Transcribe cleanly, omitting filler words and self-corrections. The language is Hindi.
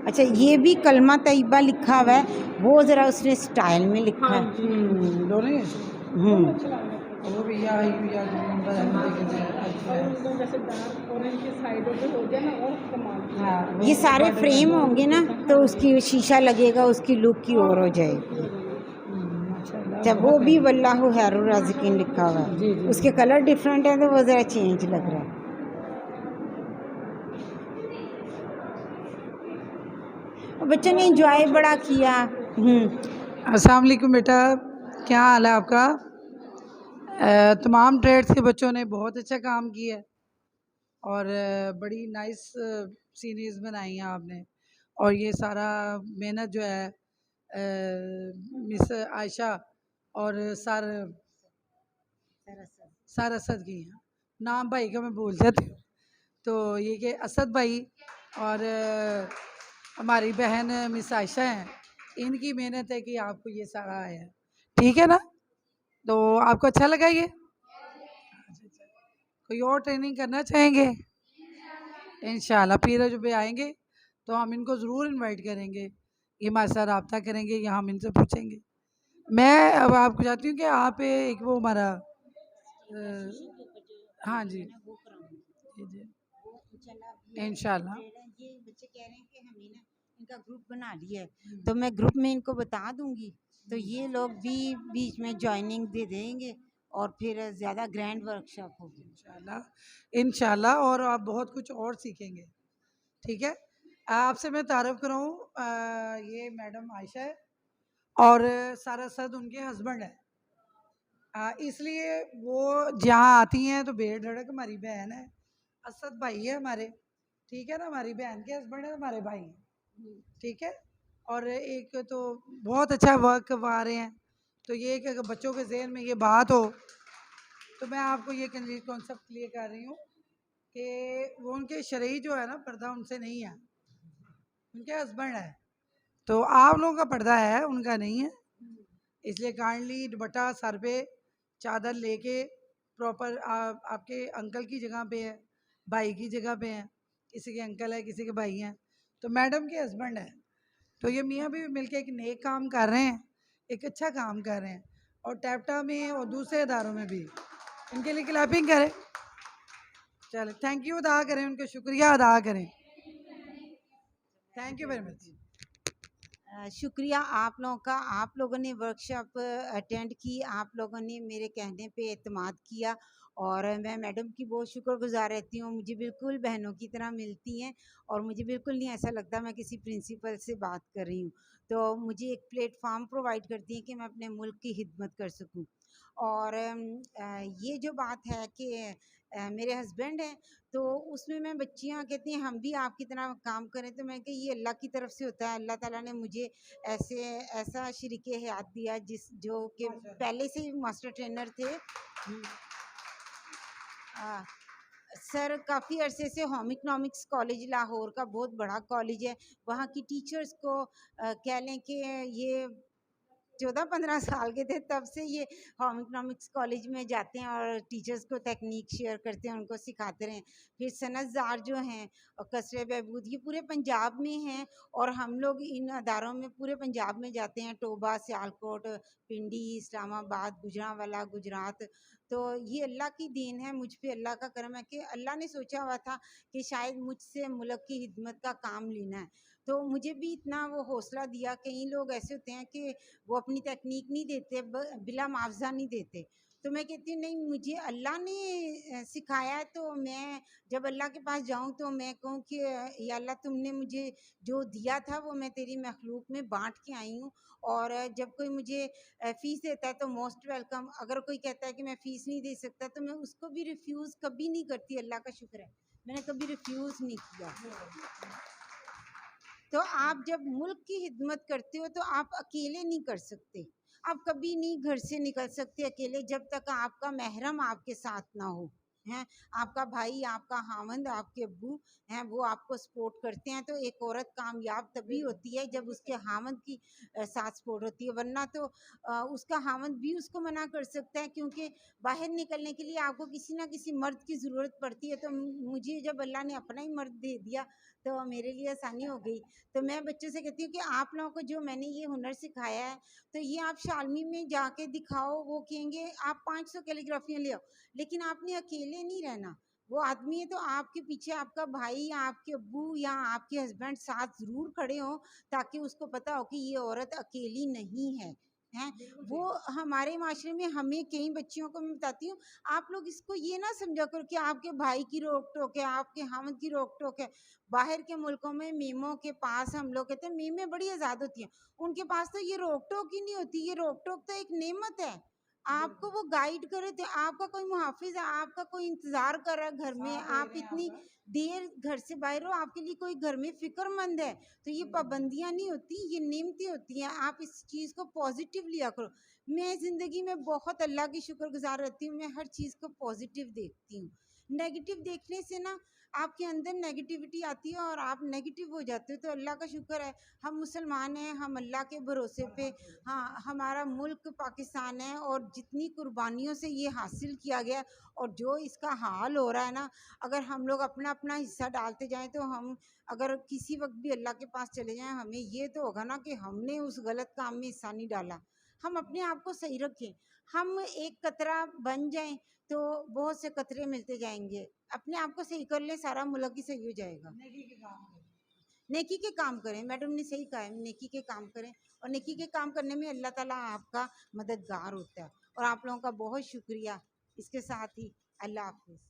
अच्छा, ये भी कलमा तैयबा लिखा हुआ है, वो ज़रा उसने स्टाइल में लिखा हाँ है। जी, दोनों ही हम्म अच्छा लग रहा है। वो भी या और उनको जैसे डार्क ऑरेंज के साइडों पे हो जाए ना और कमाल की है। ये सारे फ्रेम होंगे ना तो उसकी शीशा लगेगा, उसकी लुक की और हो जाएगी। माशाल्लाह अच्छा, वो बहुत भी है। वल्लाहु खैरुर राज़िकीन लिखा हुआ जी है, जी उसके कलर डिफरेंट हैं तो वो ज़रा चेंज लग रहा है। और बच्चों ने इंजॉय बड़ा किया। अस्सलाम वालेकुम बेटा, क्या हाल है आपका? तमाम ट्रेड्स के बच्चों ने बहुत अच्छा काम किया है और बड़ी नाइस सीरीज़ बनाई हैं आपने। और ये सारा मेहनत जो है मिस आयशा और सर असद की है। नाम भाई का मैं भूल जाती हूँ। तो ये कि असद भाई और हमारी बहन मिस आयशा हैं, इनकी मेहनत है कि आपको ये सारा आया है। ठीक है ना? तो आपको अच्छा लगा ये? कोई और ट्रेनिंग करना चाहेंगे? इंशाल्लाह फिर जब भी आएंगे तो हम इनको ज़रूर इनवाइट करेंगे, ये हमारे साथ रब्ता करेंगे या हम इनसे पूछेंगे। मैं अब आपको चाहती हूँ कि आप एक वो हमारा हाँ जी जी इंशाल्लाह। ये बच्चे कह रहे हैं कि हमें ना इनका ग्रुप बना लिया है, तो मैं ग्रुप में इनको बता दूंगी, तो ये लोग भी बीच में ज्वाइनिंग दे देंगे और फिर ज़्यादा ग्रैंड वर्कशॉप होगी। इंशाल्लाह इंशाल्लाह, और आप बहुत कुछ और सीखेंगे। ठीक है, आपसे मैं तारुफ कराऊँ, ये मैडम आयशा है और सारा सद उनके हस्बैंड है। इसलिए वो जहाँ आती हैं तो बेड़ धड़क हमारी बहन है, असद भाई है हमारे। ठीक है ना, हमारी बहन के हस्बैंड है, हमारे भाई हैं। ठीक है, और एक तो बहुत अच्छा वर्क करवा रहे हैं। तो ये कि अगर बच्चों के जहन में ये बात हो तो मैं आपको ये कॉन्सेप्ट क्लियर कर रही हूँ कि वो उनके शरई जो है ना पर्दा उनसे नहीं है, उनके हस्बैंड है। तो आप लोगों का पर्दा है, उनका नहीं है। इसलिए काइंडली दुपट्टा सर पे चादर लेके प्रॉपर आपके अंकल की जगह पे है, भाई की जगह पे है, किसी के अंकल है किसी के भाई हैं, तो मैडम के हस्बैंड है। तो ये मियाँ भी मिलके एक नेक काम कर रहे हैं, एक अच्छा काम कर रहे हैं, और टैप्टा में और दूसरे इदारों में भी इनके लिए क्लैपिंग करें। चले, थैंक यू अदा करें, उनका शुक्रिया अदा करें। Thank you very much. शुक्रिया आप लोगों का, आप लोगों ने वर्कशॉप अटेंड की, आप लोगों ने मेरे कहने पे एतमाद किया और मैं मैडम की बहुत शुक्रगुजार रहती हूँ। मुझे बिल्कुल बहनों की तरह मिलती हैं और मुझे बिल्कुल नहीं ऐसा लगता मैं किसी प्रिंसिपल से बात कर रही हूँ। तो मुझे एक प्लेटफॉर्म प्रोवाइड करती हैं कि मैं अपने मुल्क की खिदमत कर सकूँ। और ये जो बात है कि मेरे हस्बैंड हैं, तो उसमें मैं बच्चियाँ कहती हैं हम भी आपकी तरह काम करें, तो मैं कि ये अल्लाह की तरफ से होता है। अल्लाह ताला ने मुझे ऐसा शरीके हयात दिया जो कि पहले से ही मास्टर ट्रेनर थे। आ, सर काफ़ी अरसे से होम इकनॉमिक्स कॉलेज लाहौर का बहुत बड़ा कॉलेज है, वहाँ की टीचर्स को कह लें कि ये 14-15 साल के थे तब से ये होम इकनॉमिक्स कॉलेज में जाते हैं और टीचर्स को टेक्निक शेयर करते हैं, उनको सिखाते रहे। फिर सनतज़ार जो हैं और कसरे बहबूद, ये पूरे पंजाब में हैं और हम लोग इन अदारों में पूरे पंजाब में जाते हैं, टोबा, सियालकोट, पिंडी, इस्लामाबाद, गुजरांवाला, गुजरात। तो ये अल्लाह की देन है, मुझ पे अल्लाह का करम है कि अल्लाह ने सोचा हुआ था कि शायद मुझसे मुल्क की खिदमत का काम लेना है, तो मुझे भी इतना वो हौसला दिया। कई लोग ऐसे होते हैं कि वो अपनी टेक्निक नहीं देते, बिला मुआवजा नहीं देते, तो मैं कहती हूँ नहीं, मुझे अल्लाह ने सिखाया है, तो मैं जब अल्लाह के पास जाऊँ तो मैं कहूँ कि या अल्लाह तुमने मुझे जो दिया था वो मैं तेरी मखलूक में बांट के आई हूँ। और जब कोई मुझे फ़ीस देता है तो मोस्ट वेलकम, अगर कोई कहता है कि मैं फ़ीस नहीं दे सकता तो मैं उसको भी रिफ्यूज़ कभी नहीं करती। अल्लाह का शुक्र है मैंने कभी रिफ्यूज़ नहीं किया। तो आप जब मुल्क की खिदमत करते हो तो आप अकेले नहीं कर सकते, आप कभी नहीं घर से निकल सकते अकेले जब तक आपका महरम आपके साथ ना हो, हैं आपका भाई, आपका हामंद, आपके अब्बू हैं, वो आपको सपोर्ट करते हैं। तो एक औरत कामयाब तभी होती है जब उसके हामंद की साथ सपोर्ट होती है, वरना तो उसका हामंद भी उसको मना कर सकता है, क्योंकि बाहर निकलने के लिए आपको किसी ना किसी मर्द की ज़रूरत पड़ती है। तो मुझे जब अल्लाह ने अपना ही मर्द दे दिया तो मेरे लिए आसानी हो गई। तो मैं बच्चों से कहती हूँ कि आप लोगों को जो मैंने ये हुनर सिखाया है, तो ये आप शालमी में जाके दिखाओ। वो कहेंगे आप 500 कैलीग्राफियाँ ले आओ, लेकिन आपने अकेले नहीं रहना। वो आदमी है तो आपके पीछे आपका भाई या आपके अब्बू या आपके हस्बैंड साथ ज़रूर खड़े हों, ताकि उसको पता हो कि ये औरत अकेली नहीं है, हैं? वो हमारे माशरे में हमें कई बच्चियों को मैं बताती हूँ, आप लोग इसको ये ना समझा करो कि आपके भाई की रोक-टोक है, आपके हामिद की रोक-टोक है। बाहर के मुल्कों में मीमों के पास हम लोग कहते हैं मीमें बड़ी आज़ाद होती हैं, उनके पास तो ये रोक-टोक ही नहीं होती, ये रोक-टोक तो एक नेमत है। आपको वो गाइड करे थे, आपका कोई मुहाफ़िज़ है, आपका कोई इंतज़ार कर रहा है घर में, आप इतनी देर घर से बाहर हो, आपके लिए कोई घर में फ़िक्रमंद है। तो ये पाबंदियाँ नहीं होती, ये नेमतें होती हैं। आप इस चीज़ को पॉज़िटिव लिया करो। मैं ज़िंदगी में बहुत अल्लाह की शुक्रगुज़ार रहती हूँ, मैं हर चीज़ को पॉज़िटिव देखती हूँ। नेगेटिव देखने से ना आपके अंदर नेगेटिविटी आती है और आप नेगेटिव हो जाते हो। तो अल्लाह का शुक्र है, हम मुसलमान हैं, हम अल्लाह के भरोसे पे, हाँ, हमारा मुल्क पाकिस्तान है और जितनी कुर्बानियों से ये हासिल किया गया और जो इसका हाल हो रहा है ना, अगर हम लोग अपना-अपना हिस्सा डालते जाएँ, तो हम अगर किसी वक़्त भी अल्लाह के पास चले जाएँ, हमें ये तो होगा ना कि हमने उस गलत काम में हिस्सा नहीं डाला। हम अपने आप को सही रखें। हम एक कतरा बन जाएँ, तो बहुत से कतरे मिलते जाएँगे। अपने आप को सही कर लें, सारा मुल्क ही सही हो जाएगा। नेकी के काम करें। नेकी के काम करें, मैडम ने सही कहा है, नेकी के काम करें और नेकी के काम करने में अल्लाह ताला आपका मददगार होता है। और आप लोगों का बहुत शुक्रिया। इसके साथ ही अल्लाह हाफ़िज़।